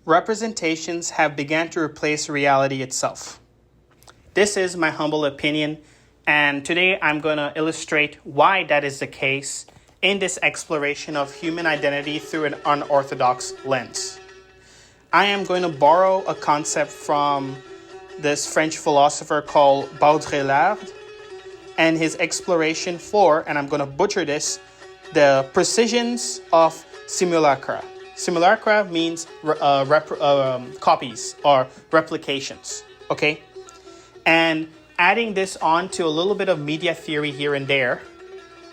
representations have begun to replace reality itself. This is my humble opinion, and today I'm going to illustrate why that is the case in this exploration of human identity through an unorthodox lens. I am going to borrow a concept from this French philosopher called Baudrillard and his exploration for, and I'm going to butcher this, the Precessions of Simulacra. Simulacra means copies or replications, okay? And adding this on to a little bit of media theory here and there,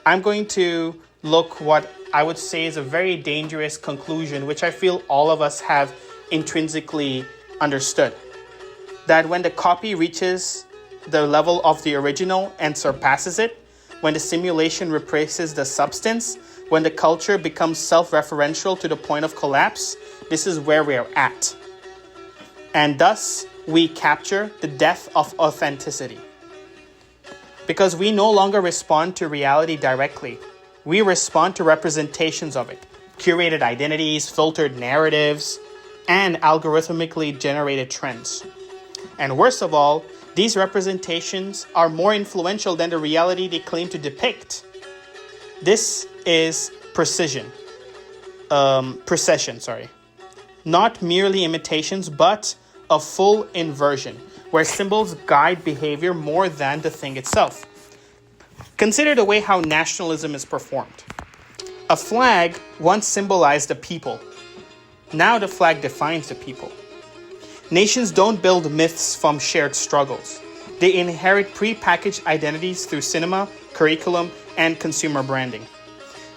I'm going to look what I would say is a very dangerous conclusion, which I feel all of us have intrinsically understood. That when the copy reaches the level of the original and surpasses it, when the simulation replaces the substance, when the culture becomes self-referential to the point of collapse, this is where we are at. And thus, we capture the death of authenticity. Because we no longer respond to reality directly. We respond to representations of it, curated identities, filtered narratives, and algorithmically generated trends. And worst of all, these representations are more influential than the reality they claim to depict. This is Precessions. Not merely imitations, but a full inversion, where symbols guide behavior more than the thing itself. Consider the way how nationalism is performed. A flag once symbolized the people. Now the flag defines the people. Nations don't build myths from shared struggles. They inherit pre-packaged identities through cinema, curriculum, and consumer branding.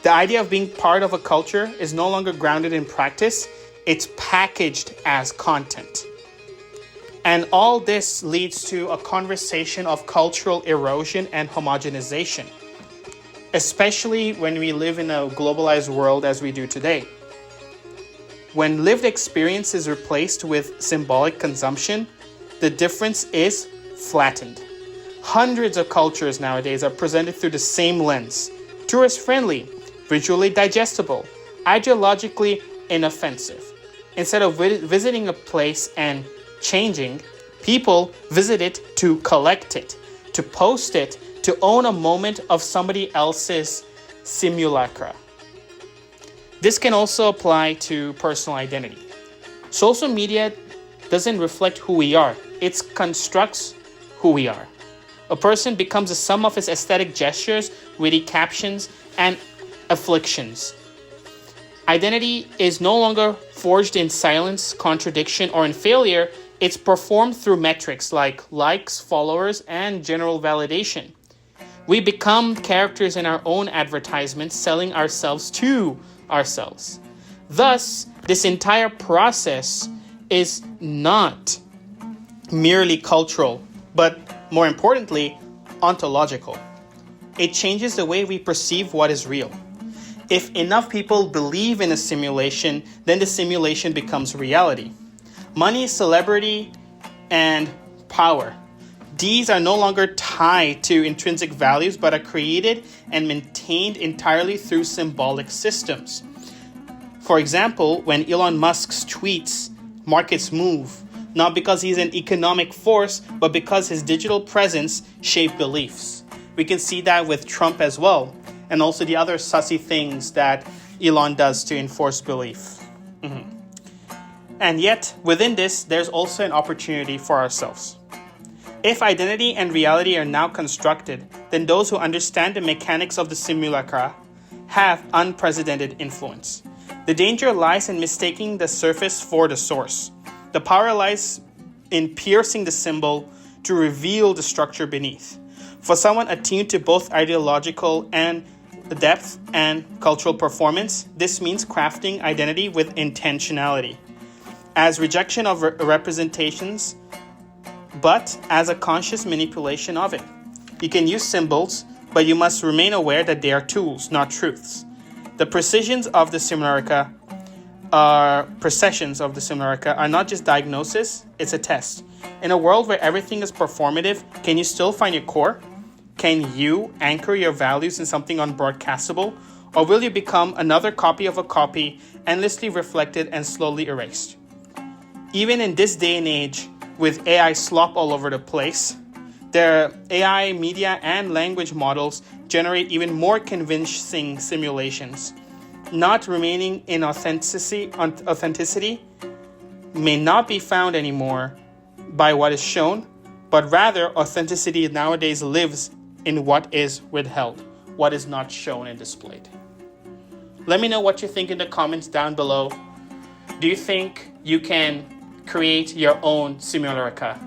The idea of being part of a culture is no longer grounded in practice, it's packaged as content. And all this leads to a conversation of cultural erosion and homogenization, especially when we live in a globalized world as we do today. When lived experience is replaced with symbolic consumption, the difference is flattened. Hundreds of cultures nowadays are presented through the same lens. Tourist-friendly, visually digestible, ideologically inoffensive. Instead of visiting a place and changing, people visit it to collect it, to post it, to own a moment of somebody else's simulacra. This can also apply to personal identity. Social media doesn't reflect who we are. It constructs who we are. A person becomes a sum of his aesthetic gestures, witty captions, and afflictions. Identity is no longer forged in silence, contradiction, or in failure. It's performed through metrics like likes, followers, and general validation. We become characters in our own advertisements, selling ourselves to ourselves. Thus, this entire process is not merely cultural, but more importantly, ontological. It changes the way we perceive what is real. If enough people believe in a simulation, then the simulation becomes reality. Money, celebrity, and power. These are no longer tied to intrinsic values, but are created and maintained entirely through symbolic systems. For example, when Elon Musk's tweets, markets move, not because he's an economic force, but because his digital presence shaped beliefs. We can see that with Trump as well, and also the other sussy things that Elon does to enforce belief. And yet, within this, there's also an opportunity for ourselves. If identity and reality are now constructed, then those who understand the mechanics of the simulacra have unprecedented influence. The danger lies in mistaking the surface for the source. The power lies in piercing the symbol to reveal the structure beneath. For someone attuned to both ideological and depth and cultural performance, this means crafting identity with intentionality. As rejection of representations, but as a conscious manipulation of it. You can use symbols, but you must remain aware that they are tools, not truths. The Precessions of the Simulacra are not just diagnosis, it's a test. In a world where everything is performative, can you still find your core? Can you anchor your values in something unbroadcastable? Or will you become another copy of a copy, endlessly reflected and slowly erased? Even in this day and age, with AI slop all over the place, their AI media and language models generate even more convincing simulations. Not remaining in authenticity may not be found anymore by what is shown, but rather authenticity nowadays lives in what is withheld, what is not shown and displayed. Let me know what you think in the comments down below. Do you think you can create your own Simulacra?